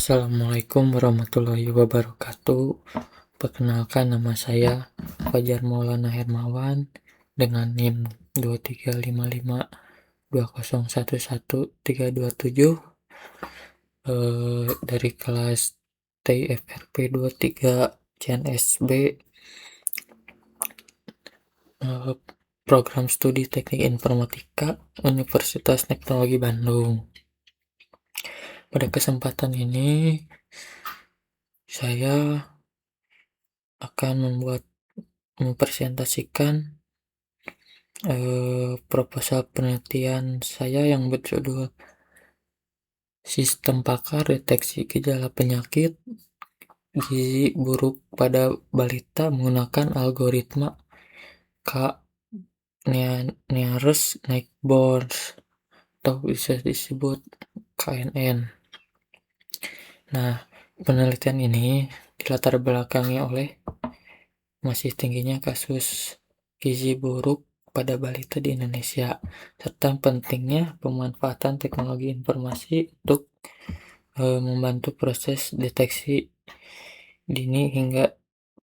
Assalamualaikum warahmatullahi wabarakatuh. Perkenalkan, nama saya Fajar Maulana Hermawan dengan NIM 235520111327 dari kelas TIFRP 23 CNSB, program studi Teknik Informatika Universitas Teknologi Bandung. Pada kesempatan ini saya akan mempresentasikan proposal penelitian saya yang berjudul Sistem Pakar Deteksi Gejala Penyakit Gizi Buruk pada Balita menggunakan algoritma K-Nearest-Neighbors atau bisa disebut KNN. Nah, penelitian ini dilatar belakangi oleh masih tingginya kasus gizi buruk pada balita di Indonesia, serta pentingnya pemanfaatan teknologi informasi untuk membantu proses deteksi dini hingga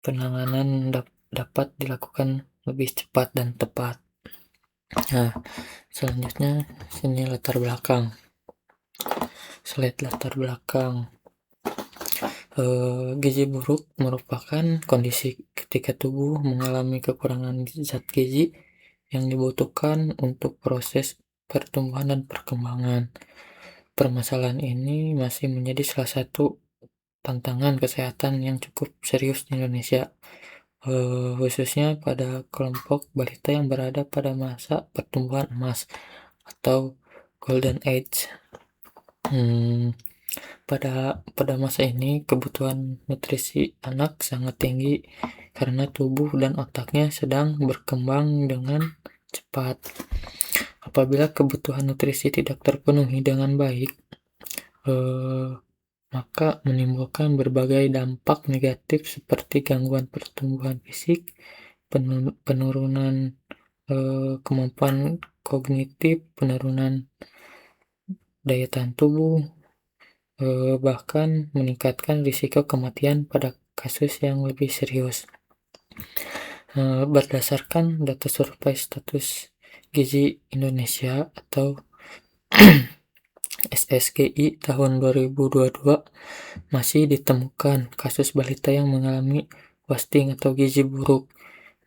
penanganan dapat dilakukan lebih cepat dan tepat. Nah, selanjutnya sini latar belakang. Slide latar belakang. Gizi buruk merupakan kondisi ketika tubuh mengalami kekurangan zat gizi yang dibutuhkan untuk proses pertumbuhan dan perkembangan. Permasalahan ini masih menjadi salah satu tantangan kesehatan yang cukup serius di Indonesia, khususnya pada kelompok balita yang berada pada masa pertumbuhan emas atau golden age. Pada masa ini kebutuhan nutrisi anak sangat tinggi karena tubuh dan otaknya sedang berkembang dengan cepat. Apabila kebutuhan nutrisi tidak terpenuhi dengan baik, maka menimbulkan berbagai dampak negatif seperti gangguan pertumbuhan fisik, penurunan kemampuan kognitif, penurunan daya tahan tubuh, bahkan meningkatkan risiko kematian pada kasus yang lebih serius. Berdasarkan data survei status gizi Indonesia atau SSGI tahun 2022, masih ditemukan kasus balita yang mengalami wasting atau gizi buruk.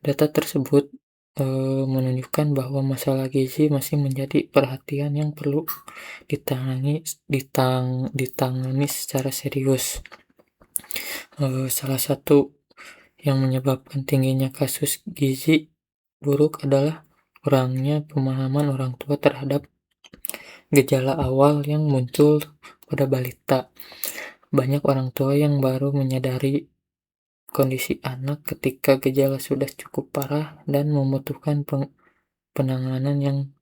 Data tersebut menunjukkan bahwa masalah gizi masih menjadi perhatian yang perlu ditangani secara serius. Salah satu yang menyebabkan tingginya kasus gizi buruk adalah kurangnya pemahaman orang tua terhadap gejala awal yang muncul pada balita. Banyak orang tua yang baru menyadari kondisi anak ketika gejala sudah cukup parah dan membutuhkan penanganan yang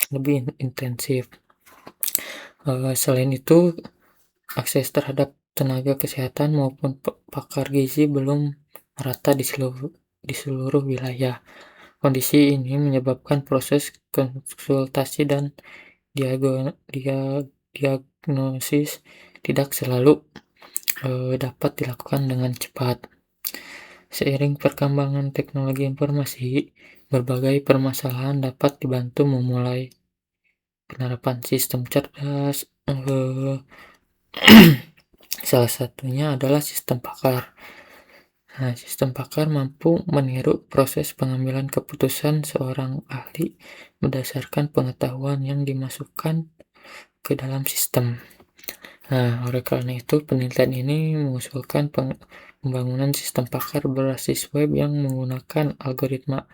lebih intensif. Selain itu, akses terhadap tenaga kesehatan maupun pakar gizi belum merata di seluruh wilayah. Kondisi ini menyebabkan proses konsultasi dan diagnosis tidak selalu dapat dilakukan dengan cepat. Seiring perkembangan teknologi informasi, berbagai permasalahan dapat dibantu memulai penerapan sistem cerdas. Salah satunya adalah sistem pakar. Nah, sistem pakar mampu meniru proses pengambilan keputusan seorang ahli berdasarkan pengetahuan yang dimasukkan ke dalam sistem. Nah, oleh karena itu penelitian ini mengusulkan pembangunan sistem pakar berbasis web yang menggunakan algoritma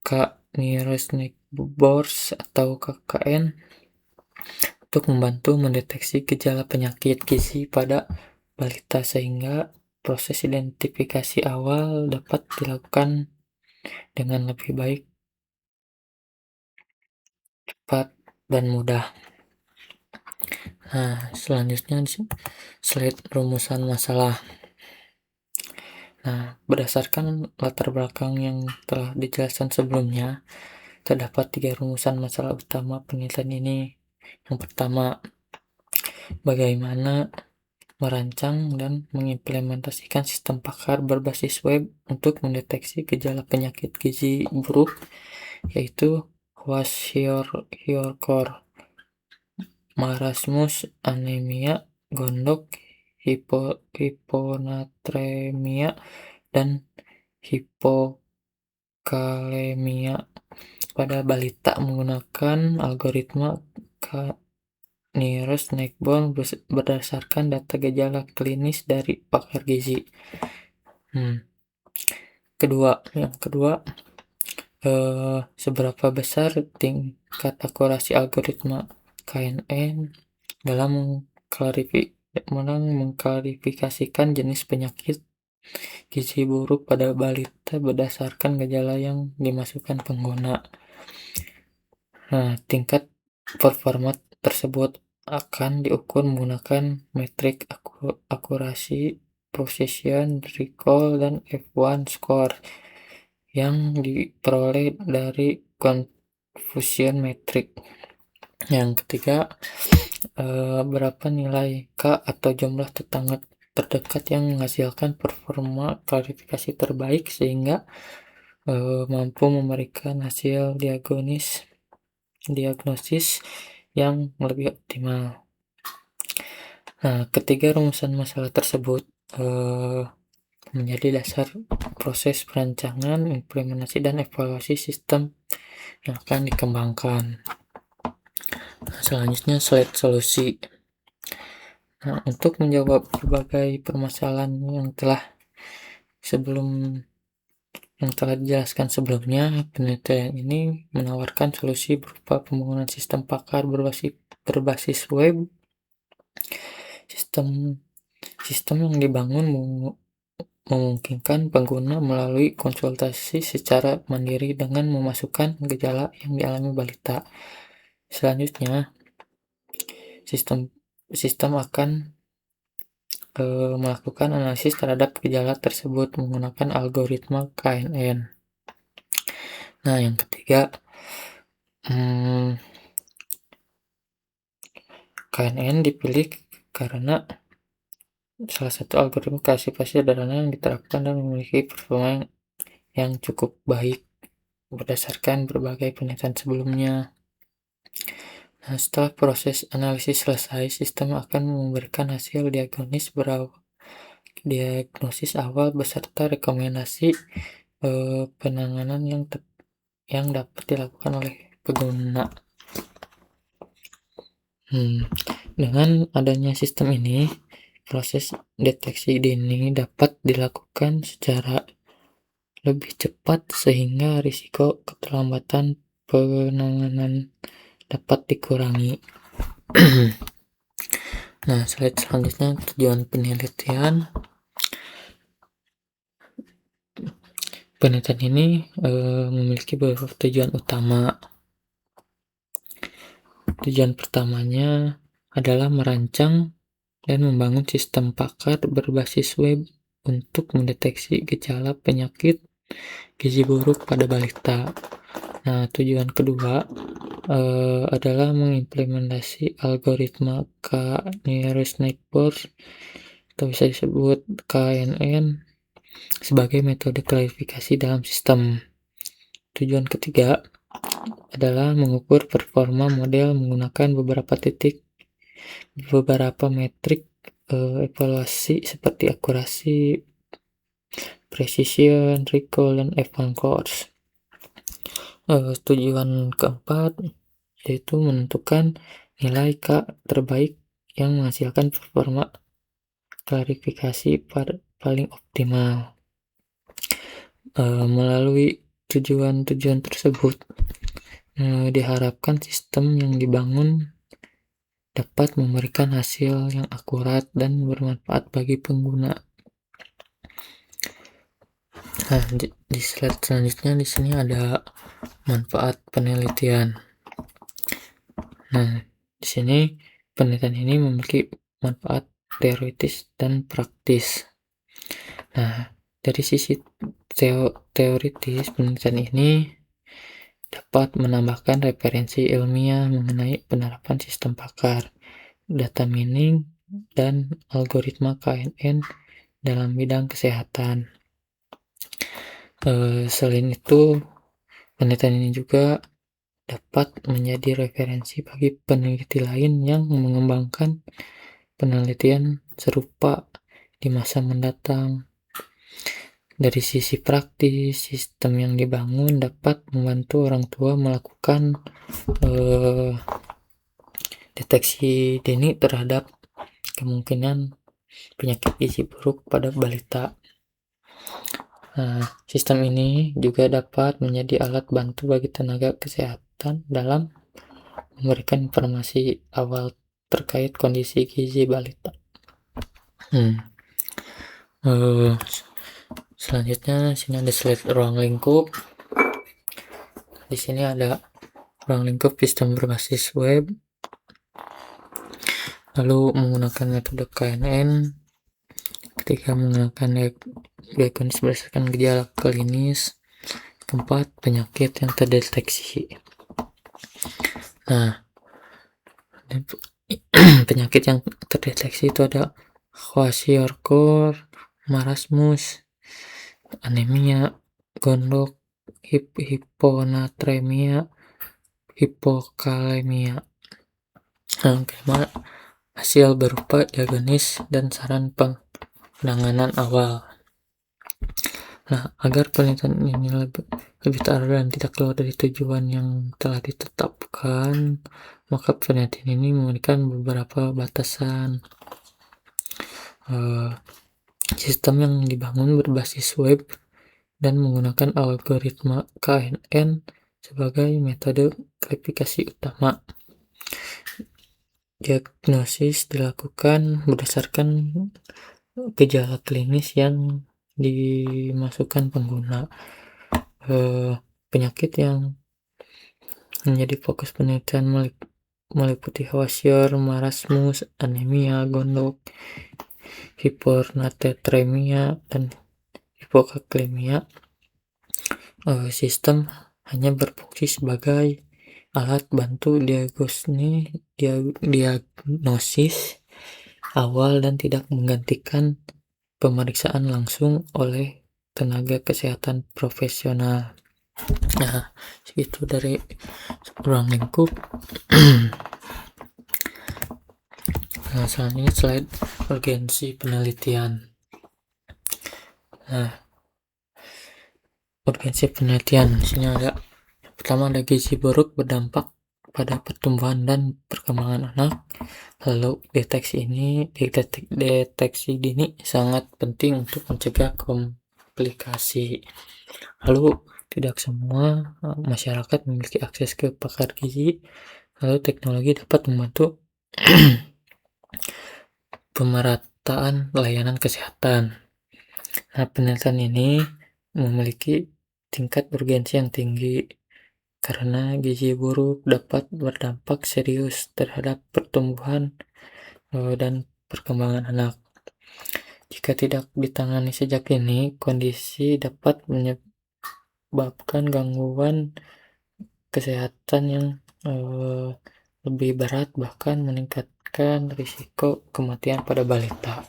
K-Nearest-Neighbors atau KKN untuk membantu mendeteksi gejala penyakit gizi pada balita sehingga proses identifikasi awal dapat dilakukan dengan lebih baik, cepat, dan mudah. Nah, selanjutnya slide rumusan masalah. Nah, berdasarkan latar belakang yang telah dijelaskan sebelumnya, terdapat 3 rumusan masalah utama penelitian ini. Yang pertama, bagaimana merancang dan mengimplementasikan sistem pakar berbasis web untuk mendeteksi gejala penyakit gizi buruk, yaitu kwashiorkor, marasmus, anemia, gondok, hiponatremia, dan hipokalemia pada balita menggunakan algoritma Nearest Neckbone berdasarkan data gejala klinis dari pakar gizi. Yang kedua, seberapa besar tingkat akurasi algoritma KNN dalam mengklarifikasikan jenis penyakit gizi buruk pada balita berdasarkan gejala yang dimasukkan pengguna. Nah, tingkat performa tersebut akan diukur menggunakan metrik akurasi, precision, recall, dan F1 score yang diperoleh dari confusion metric. Yang ketiga, berapa nilai K atau jumlah tetangga terdekat yang menghasilkan performa klarifikasi terbaik sehingga mampu memberikan hasil diagnosis yang lebih optimal. Nah, ketiga rumusan masalah tersebut menjadi dasar proses perancangan, implementasi, dan evaluasi sistem yang akan dikembangkan. Nah, selanjutnya slide solusi. Nah, untuk menjawab berbagai permasalahan yang telah dijelaskan sebelumnya, penelitian ini menawarkan solusi berupa pembangunan sistem pakar berbasis web. Sistem yang dibangun memungkinkan pengguna melalui konsultasi secara mandiri dengan memasukkan gejala yang dialami balita. Selanjutnya, sistem akan melakukan analisis terhadap gejala tersebut menggunakan algoritma KNN. Nah, yang ketiga, KNN dipilih karena salah satu algoritma klasifikasi sederhana yang diterapkan dan memiliki performa yang cukup baik berdasarkan berbagai penelitian sebelumnya. Nah, setelah proses analisis selesai, sistem akan memberikan hasil diagnosis awal beserta rekomendasi penanganan yang dapat dilakukan oleh pengguna. Dengan adanya sistem ini, proses deteksi dini dapat dilakukan secara lebih cepat sehingga risiko keterlambatan penanganan dapat dikurangi. Nah, slide selanjutnya tujuan penelitian. Penelitian ini memiliki beberapa tujuan utama. Tujuan pertamanya adalah merancang dan membangun sistem pakar berbasis web untuk mendeteksi gejala penyakit gizi buruk pada balita. Nah, tujuan kedua adalah mengimplementasi algoritma Nearest Neighbor atau bisa disebut KNN sebagai metode klarifikasi dalam sistem. Tujuan ketiga adalah mengukur performa model menggunakan beberapa metrik evaluasi seperti akurasi, precision, recall, dan F1 scores. Tujuan keempat yaitu menentukan nilai K terbaik yang menghasilkan performa klarifikasi paling optimal. Melalui tujuan-tujuan tersebut, diharapkan sistem yang dibangun dapat memberikan hasil yang akurat dan bermanfaat bagi pengguna. Nah, di slide selanjutnya di sini ada manfaat penelitian. Nah, di sini penelitian ini memiliki manfaat teoritis dan praktis. Nah, dari sisi teoritis, penelitian ini dapat menambahkan referensi ilmiah mengenai penerapan sistem pakar, data mining, dan algoritma KNN dalam bidang kesehatan. Selain itu, penelitian ini juga dapat menjadi referensi bagi peneliti lain yang mengembangkan penelitian serupa di masa mendatang. Dari sisi praktis, sistem yang dibangun dapat membantu orang tua melakukan deteksi dini terhadap kemungkinan penyakit gizi buruk pada balita. Sistem ini juga dapat menjadi alat bantu bagi tenaga kesehatan dalam memberikan informasi awal terkait kondisi gizi balita. Selanjutnya sini ada slide ruang lingkup. Di sini ada ruang lingkup sistem berbasis web, lalu menggunakan metode KNN. Ketika menggunakan diagnosis berdasarkan gejala klinis, keempat, penyakit yang terdeteksi. Penyakit yang terdeteksi itu ada kwashiorkor, marasmus, anemia, gondok, hiponatremia, hipokalemia. Kelima, hasil berupa diagnosis dan saran penanganan awal. Agar penelitian ini lebih terarah dan tidak keluar dari tujuan yang telah ditetapkan, maka penelitian ini memberikan beberapa batasan. Sistem yang dibangun berbasis web dan menggunakan algoritma KNN sebagai metode klasifikasi utama. Diagnosis dilakukan berdasarkan gejala klinis yang dimasukkan pengguna. Penyakit yang menjadi fokus penelitian meliputi kwashior, marasmus, anemia, gondok, hiponatremia, dan hipokalemia. Sistem hanya berfungsi sebagai alat bantu diagnosis awal dan tidak menggantikan pemeriksaan langsung oleh tenaga kesehatan profesional. Segitu dari ruang lingkup. Selanjutnya slide urgensi penelitian. Urgensi penelitian di sini ada. Pertama, ada gizi buruk berdampak pada pertumbuhan dan perkembangan anak. Lalu deteksi dini sangat penting untuk mencegah komplikasi. Lalu tidak semua masyarakat memiliki akses ke pakar gizi. Lalu teknologi dapat membantu pemerataan layanan kesehatan. Penelitian ini memiliki tingkat urgensi yang tinggi karena gizi buruk dapat berdampak serius terhadap pertumbuhan dan perkembangan anak. Jika tidak ditangani sejak dini, kondisi dapat menyebabkan gangguan kesehatan yang lebih berat, bahkan meningkatkan risiko kematian pada balita.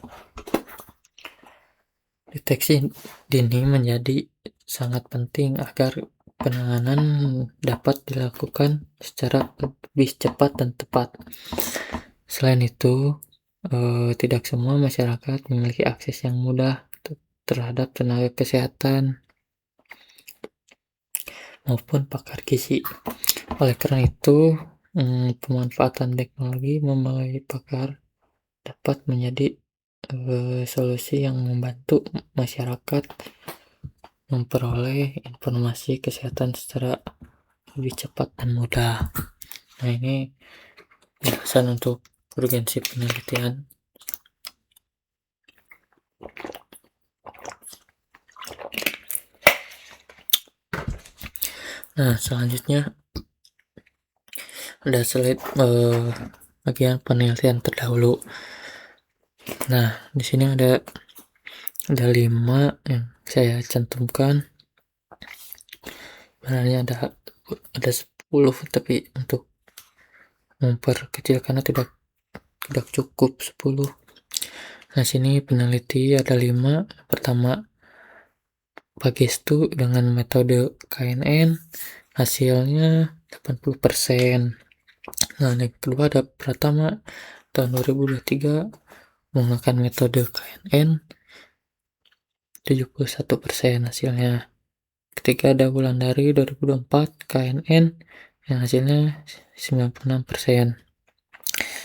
Deteksi dini menjadi sangat penting agar penanganan dapat dilakukan secara lebih cepat dan tepat. Selain itu, tidak semua masyarakat memiliki akses yang mudah terhadap tenaga kesehatan maupun pakar gizi. Oleh karena itu, pemanfaatan teknologi melalui pakar dapat menjadi solusi yang membantu masyarakat memperoleh informasi kesehatan secara lebih cepat dan mudah. Ini penjelasan untuk urgensi penelitian. Selanjutnya ada slide bagian penelitian terdahulu. Di sini ada 5 yang saya cantumkan. Sebenarnya ada 10, tapi untuk memperkecil karena tidak tidak cukup 10. Nah, sini peneliti ada 5. Pertama, Pagestu dengan metode KNN hasilnya 80%. Nah, yang kedua ada Pratama tahun 2023 menggunakan metode KNN 71% hasilnya. Ketiga ada Wulandari 2024 KNN yang hasilnya 96%.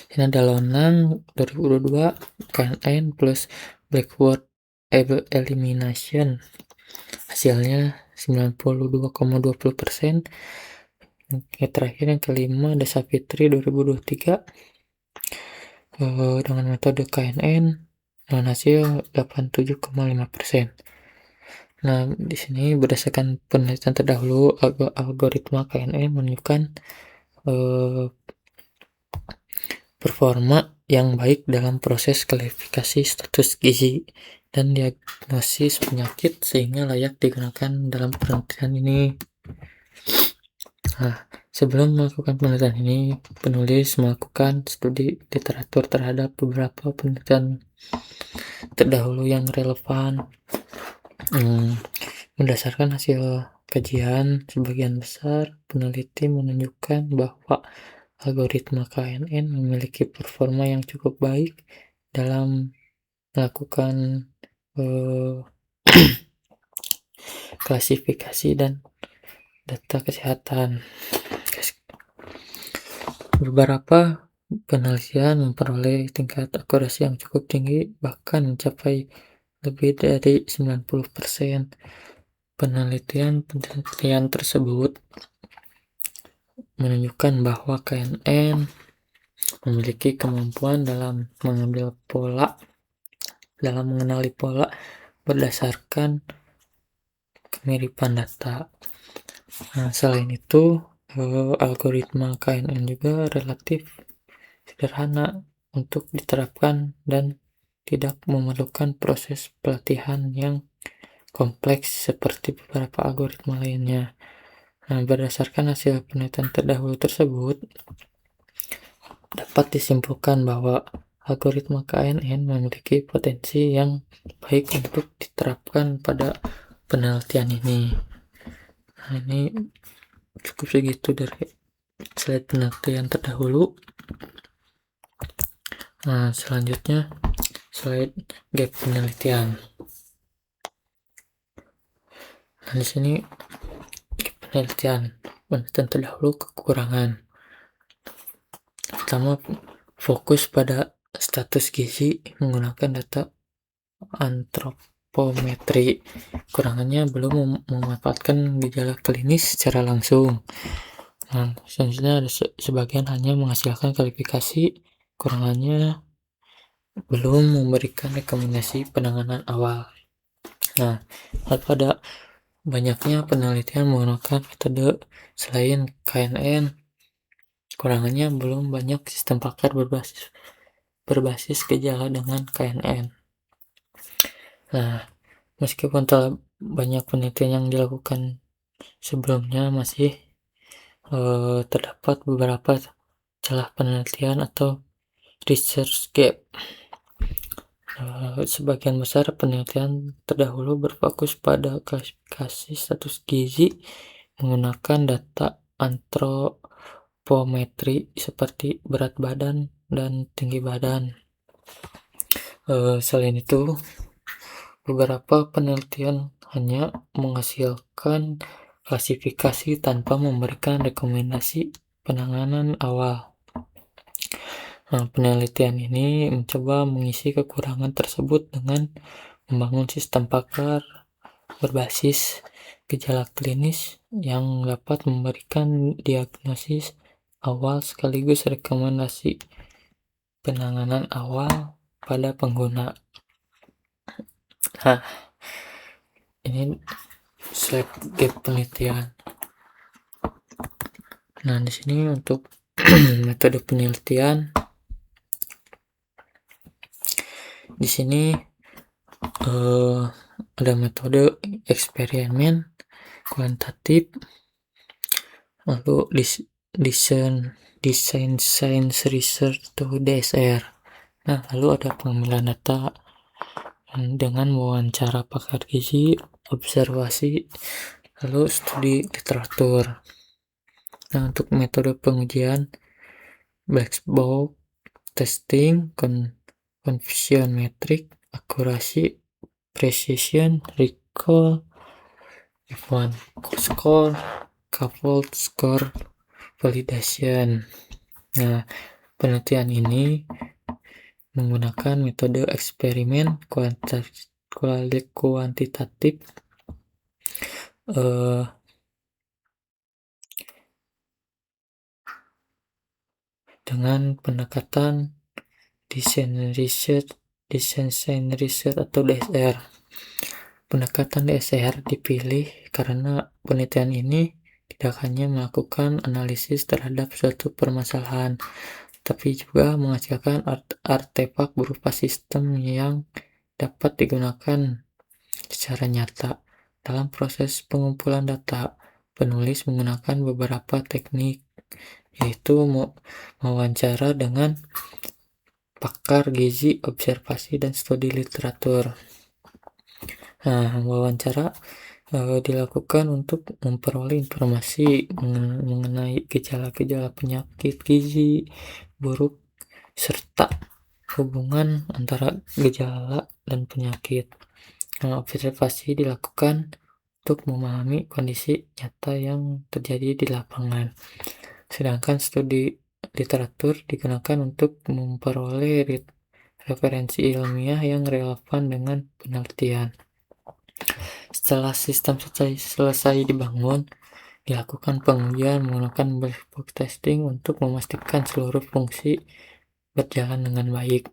Ini ada Lonang 2022 KNN plus backward elimination hasilnya 92,20%. Yang terakhir yang kelima ada Savitri 2023 dengan metode KNN dengan hasil 87,5%. Nah, di sini berdasarkan penelitian terdahulu, algoritma KNN menunjukkan performa yang baik dalam proses klasifikasi status gizi dan diagnosis penyakit sehingga layak digunakan dalam penelitian ini. Nah, sebelum melakukan penelitian ini, penulis melakukan studi literatur terhadap beberapa penelitian terdahulu yang relevan. Berdasarkan hasil kajian, sebagian besar peneliti menunjukkan bahwa algoritma KNN memiliki performa yang cukup baik dalam melakukan klasifikasi dan data kesehatan. Beberapa penelitian memperoleh tingkat akurasi yang cukup tinggi, bahkan mencapai lebih dari 90%. Penelitian tersebut menunjukkan bahwa KNN memiliki kemampuan dalam mengenali pola berdasarkan kemiripan data. Nah, selain itu, algoritma KNN juga relatif sederhana untuk diterapkan dan tidak memerlukan proses pelatihan yang kompleks seperti beberapa algoritma lainnya. Nah, berdasarkan hasil penelitian terdahulu tersebut, dapat disimpulkan bahwa algoritma KNN memiliki potensi yang baik untuk diterapkan pada penelitian ini. Nah, ini cukup segitu dari slide penelitian terdahulu. Nah, selanjutnya slide gap penelitian. Nah, di sini penelitian terdahulu kekurangan. Pertama, fokus pada status gizi menggunakan data antropometri. Kekurangannya belum memanfaatkan gejala klinis secara langsung. Nah, selanjutnya ada sebagian hanya menghasilkan klasifikasi. Kekurangannya belum memberikan rekomendasi penanganan awal. Nah, pada banyaknya penelitian menggunakan metode selain KNN, kekurangannya belum banyak sistem pakar berbasis gejala dengan KNN. Nah, meskipun telah banyak penelitian yang dilakukan sebelumnya, masih terdapat beberapa celah penelitian atau research gap. Sebagian besar penelitian terdahulu berfokus pada klasifikasi status gizi menggunakan data antropometri seperti berat badan dan tinggi badan. Selain itu, beberapa penelitian hanya menghasilkan klasifikasi tanpa memberikan rekomendasi penanganan awal. Nah, penelitian ini mencoba mengisi kekurangan tersebut dengan membangun sistem pakar berbasis gejala klinis yang dapat memberikan diagnosis awal sekaligus rekomendasi penanganan awal pada pengguna. Nah, ini slide gap penelitian. Nah, di sini untuk metode penelitian. Di sini ada metode eksperimen kuantitatif, lalu Design Science Research atau DSR. Nah, lalu ada pengambilan data dengan wawancara pakar gizi, observasi, lalu studi literatur. Nah, untuk metode pengujian black box testing, confusion metric, akurasi, precision, recall, F1 score, coupled score, validation. Nah, penelitian ini menggunakan metode eksperimen kuantitatif dengan pendekatan design research atau DSR. Pendekatan DSR dipilih karena penelitian ini tidak hanya melakukan analisis terhadap suatu permasalahan, tapi juga menghasilkan artefak berupa sistem yang dapat digunakan secara nyata. Dalam proses pengumpulan data, penulis menggunakan beberapa teknik, yaitu mewawancara dengan pakar gizi, observasi, dan studi literatur. Nah, wawancara dilakukan untuk memperoleh informasi mengenai gejala-gejala penyakit gizi buruk serta hubungan antara gejala dan penyakit. Nah, observasi dilakukan untuk memahami kondisi nyata yang terjadi di lapangan. Sedangkan studi literatur digunakan untuk memperoleh referensi ilmiah yang relevan dengan penelitian. Setelah sistem selesai dibangun, dilakukan pengujian menggunakan black box testing untuk memastikan seluruh fungsi berjalan dengan baik.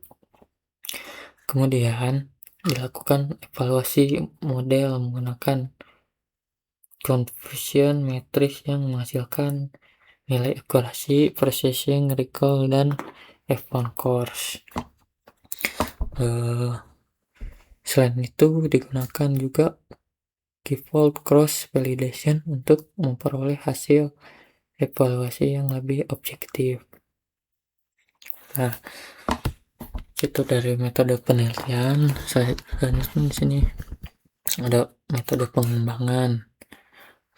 Kemudian dilakukan evaluasi model menggunakan confusion matrix yang menghasilkan nilai akurasi, precision, recall, dan F1 course. Selain itu digunakan juga default cross validation untuk memperoleh hasil evaluasi yang lebih objektif. Nah, itu dari metode penelitian. Selanjutnya di sini ada metode pengembangan.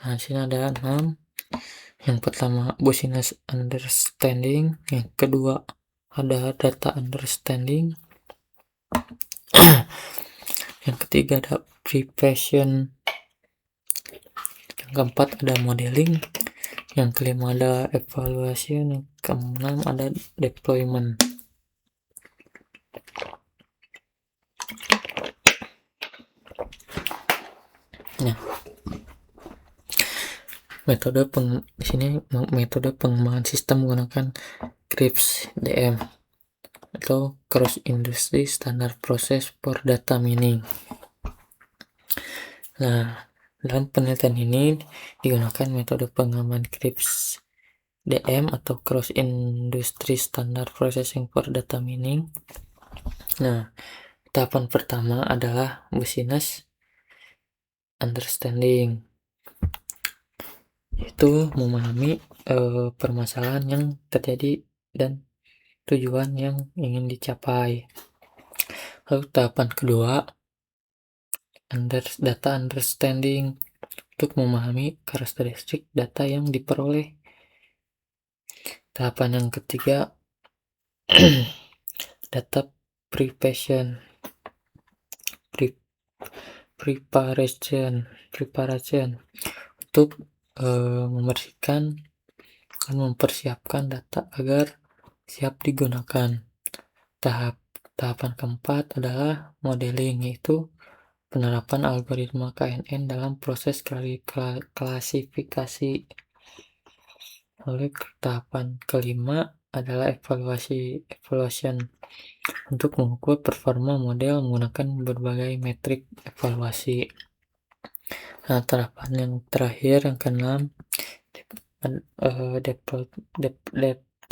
Nah, di sini ada 6. Yang pertama business understanding, yang kedua ada data understanding, yang ketiga ada preparation, yang keempat ada modeling, yang kelima ada evaluation, yang keenam ada deployment. Nah, di sini metode pengembangan sistem menggunakan CRISP DM atau Cross Industry Standard Process for Data Mining. Nah, dalam penelitian ini digunakan metode pengembangan CRISP DM atau Cross Industry Standard Processing for Data Mining. Nah, tahapan pertama adalah business understanding, yaitu memahami permasalahan yang terjadi dan tujuan yang ingin dicapai. Lalu tahapan kedua data understanding, untuk memahami karakteristik data yang diperoleh. Tahapan yang ketiga data preparation untuk membersihkan dan mempersiapkan data agar siap digunakan. Tahapan keempat adalah modeling, yaitu penerapan algoritma KNN dalam proses klasifikasi. Lalu tahapan kelima adalah evaluation untuk mengukur performa model menggunakan berbagai metrik evaluasi. Nah, tahapan yang terakhir yang keenam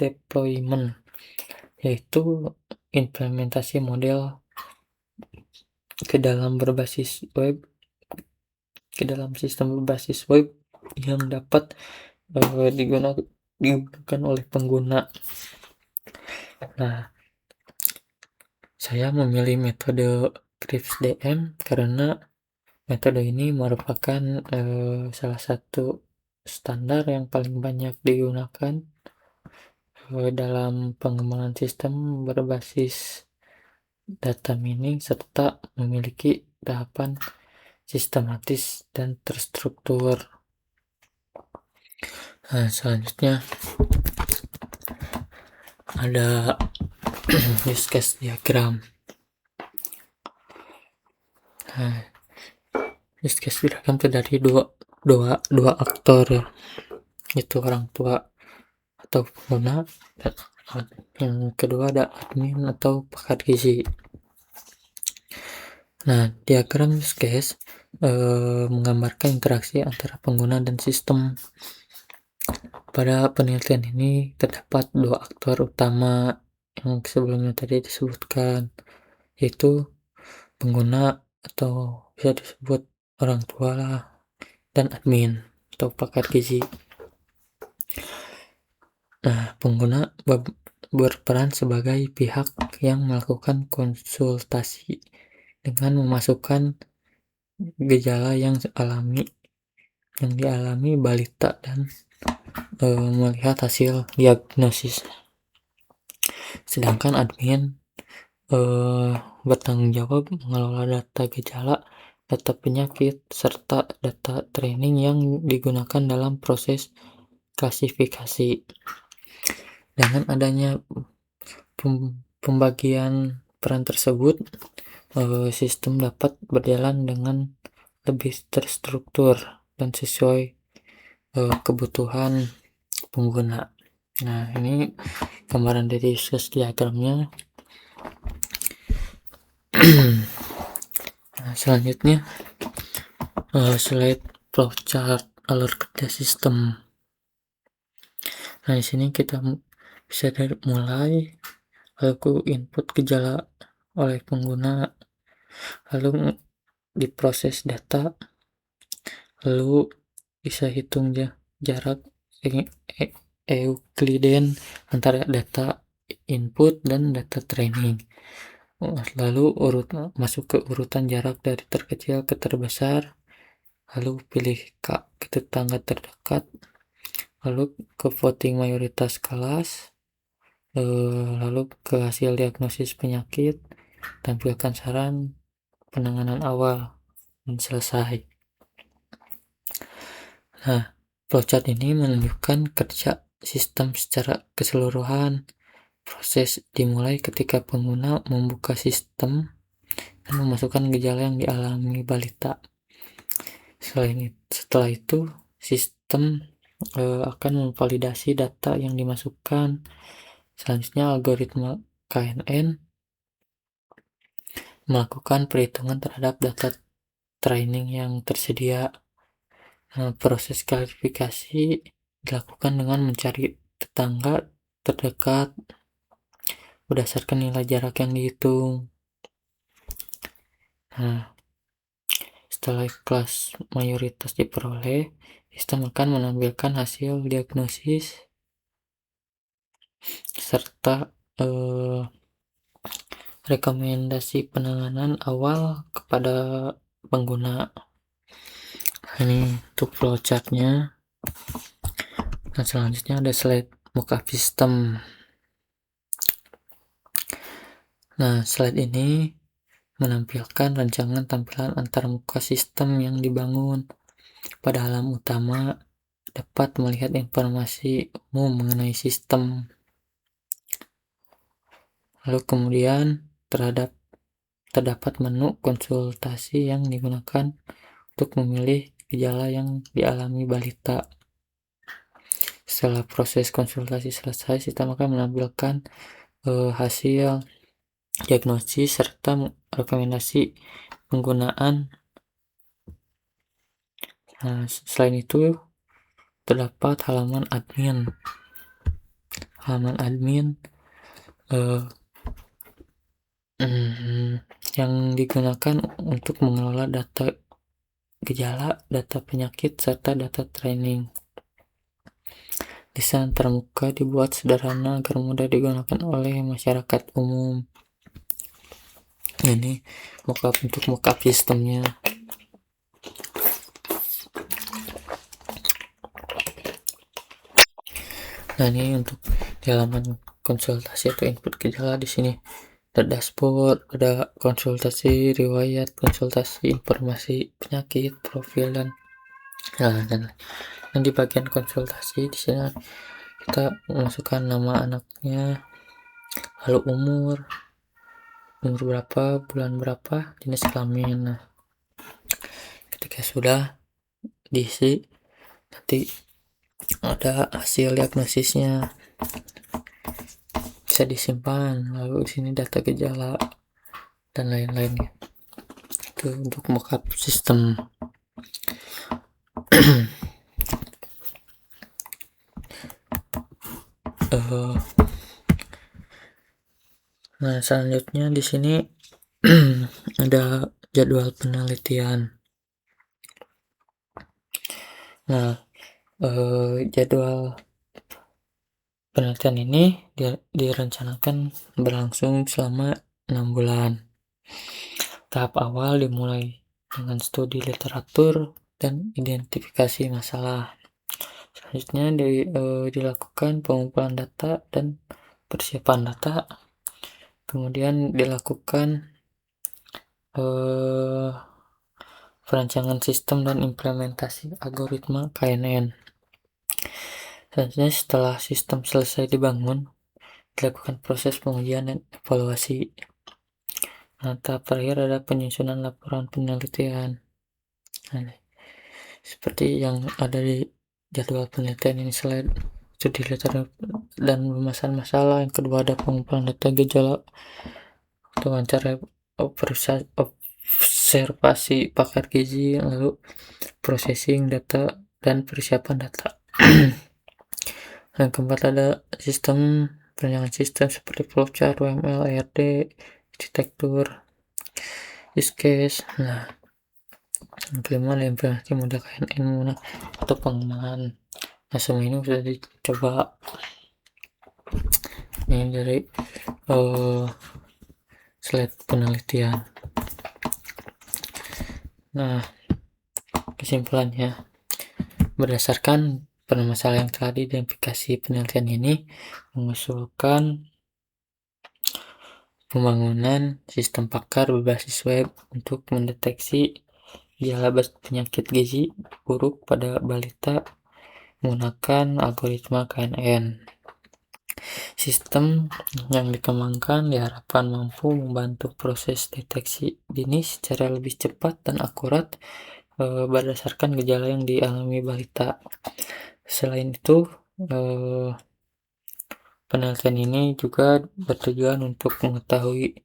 deployment, yaitu implementasi model ke dalam sistem berbasis web yang dapat digunakan oleh pengguna. Nah, saya memilih metode CRISP-DM karena metode ini merupakan salah satu standar yang paling banyak digunakan dalam pengembangan sistem berbasis data mining serta memiliki tahapan sistematis dan terstruktur. Nah, selanjutnya ada use case diagram. Nah, use case diagram terdiri dua aktor, yaitu orang tua atau pengguna, dan yang kedua ada admin atau pakar gizi. Nah, diagram use case menggambarkan interaksi antara pengguna dan sistem. Pada penelitian ini terdapat dua aktor utama yang sebelumnya tadi disebutkan, yaitu pengguna atau bisa disebut orang tua lah, dan admin atau pakar gizi. Nah, pengguna berperan sebagai pihak yang melakukan konsultasi dengan memasukkan gejala yang dialami balita dan melihat hasil diagnosis. Sedangkan admin bertanggung jawab mengelola data gejala, data penyakit, serta data training yang digunakan dalam proses klasifikasi. Dengan adanya pembagian peran tersebut, sistem dapat berjalan dengan lebih terstruktur dan sesuai kebutuhan pengguna. Nah, ini gambaran dari use diagramnya. Nah, selanjutnya slide flowchart alur kerja sistem. Nah, di sini kita bisa mulai lalu input gejala oleh pengguna, lalu diproses data, lalu bisa hitung jarak Euclidean antara data input dan data training. Lalu masuk ke urutan jarak dari terkecil ke terbesar, lalu pilih ke tetangga terdekat, lalu ke voting mayoritas kelas, lalu ke hasil diagnosis penyakit, tampilkan saran penanganan awal, dan selesai. Nah, flowchart ini menunjukkan kerja sistem secara keseluruhan. Proses dimulai ketika pengguna membuka sistem dan memasukkan gejala yang dialami balita. Setelah itu, sistem akan memvalidasi data yang dimasukkan. Selanjutnya, algoritma KNN melakukan perhitungan terhadap data training yang tersedia. Proses klasifikasi dilakukan dengan mencari tetangga terdekat berdasarkan nilai jarak yang dihitung. Nah, setelah kelas mayoritas diperoleh, sistem akan menampilkan hasil diagnosis serta rekomendasi penanganan awal kepada pengguna. Ini untuk flowchartnya. Nah, selanjutnya ada slide mockup system. Nah, slide ini menampilkan rancangan tampilan antarmuka sistem yang dibangun. Pada halaman utama dapat melihat informasi umum mengenai sistem. Lalu kemudian terdapat menu konsultasi yang digunakan untuk memilih gejala yang dialami balita. Setelah proses konsultasi selesai, sistem akan menampilkan hasil diagnosis serta rekomendasi penggunaan. Nah, selain itu terdapat halaman admin. Halaman admin yang digunakan untuk mengelola data gejala, data penyakit, serta data training. Desain termuka dibuat sederhana agar mudah digunakan oleh masyarakat umum. Ini untuk mockup sistemnya. Nah, ini untuk di halaman konsultasi atau input gejala di sini ada dashboard, ada konsultasi, riwayat konsultasi, informasi penyakit, profil dan di bagian konsultasi di sini kita masukkan nama anaknya, lalu umur berapa, bulan berapa, jenis kelamin. Nah, ketika sudah diisi, nanti ada hasil diagnosisnya, bisa disimpan. Lalu di sini data gejala dan lain-lainnya. Itu untuk mockup sistem. Nah, selanjutnya di sini ada jadwal penelitian. Nah, jadwal penelitian ini direncanakan berlangsung selama 6 bulan. Tahap awal dimulai dengan studi literatur dan identifikasi masalah. Selanjutnya dilakukan pengumpulan data dan persiapan data. Kemudian dilakukan perancangan sistem dan implementasi algoritma KNN. Selanjutnya setelah sistem selesai dibangun, dilakukan proses pengujian dan evaluasi. Nah, tahap terakhir ada penyusunan laporan penelitian. Nah, seperti yang ada di jadwal penelitian ini, selain studi literatur dan pembahasan masalah, yang kedua ada pengumpulan data gejala, wawancara observasi pakar gizi, lalu processing data dan persiapan data. Yang keempat ada sistem perencanaan sistem seperti flowchart, UML, ARD, arsitektur, use case. Nah, yang kelima ada implementasi model KNN atau pengembangan. Nah, semua ini sudah dicoba. Ini dari slide penelitian. Nah, kesimpulannya, berdasarkan permasalahan yang telah diidentifikasi penelitian ini, mengusulkan pembangunan sistem pakar berbasis web untuk mendeteksi gejala penyakit gizi buruk pada balita menggunakan algoritma KNN. Sistem yang dikembangkan diharapkan mampu membantu proses deteksi dini secara lebih cepat dan akurat berdasarkan gejala yang dialami balita. Selain itu, penelitian ini juga bertujuan untuk mengetahui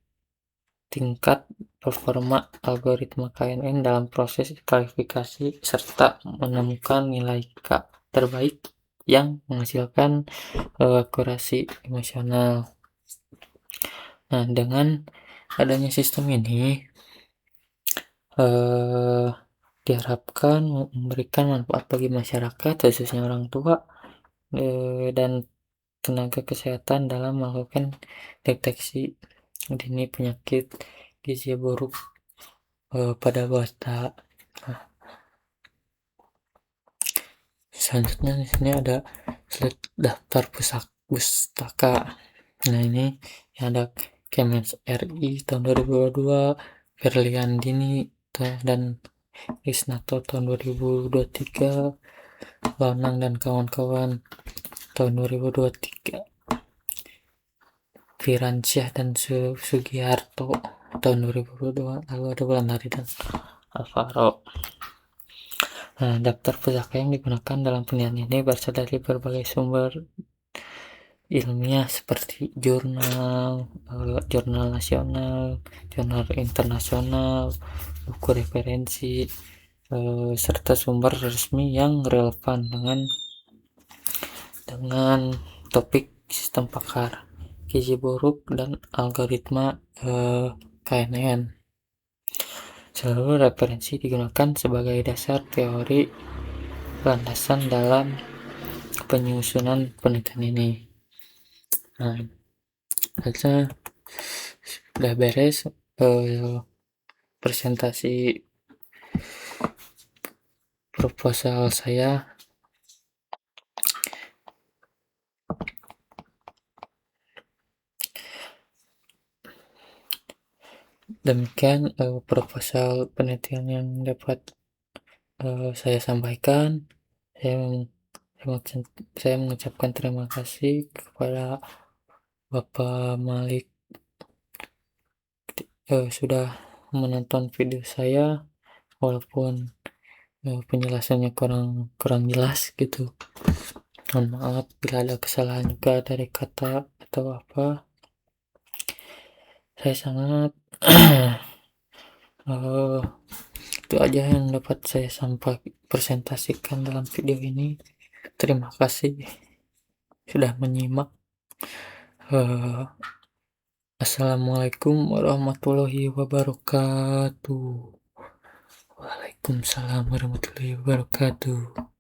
tingkat performa algoritma KNN dalam proses klasifikasi serta menemukan nilai K terbaik yang menghasilkan akurasi emosional. Nah, dengan adanya sistem ini diharapkan memberikan manfaat bagi masyarakat, khususnya orang tua dan tenaga kesehatan dalam melakukan deteksi dini penyakit gizi buruk pada balita. Nah, selanjutnya di sini ada slide daftar pustaka. Nah, ini yang ada Kemenes RI tahun 2022, Berliandini dan Isnato tahun 2023, Lanang dan kawan-kawan tahun 2023, Firansyah dan Sugiharto tahun 2022, lalu ada Wulandari dan Alvaro. Nah, daftar pustaka yang digunakan dalam penelitian ini berasal dari berbagai sumber ilmiah seperti jurnal nasional, jurnal internasional, buku referensi, serta sumber resmi yang relevan dengan topik sistem pakar gizi buruk dan algoritma KNN. Seluruh referensi digunakan sebagai dasar teori landasan dalam penyusunan penelitian ini. Nah, harusnya udah beres presentasi proposal saya. Demikian proposal penelitian yang dapat saya sampaikan. Saya mengucapkan terima kasih kepada Bapak Malik sudah menonton video saya, walaupun penjelasannya kurang kurang jelas gitu. Mohon maaf bila ada kesalahan juga dari kata atau apa. Saya sangat itu aja yang dapat saya presentasikan dalam video ini. Terima kasih sudah menyimak. Assalamualaikum warahmatullahi wabarakatuh. Waalaikumsalam warahmatullahi wabarakatuh.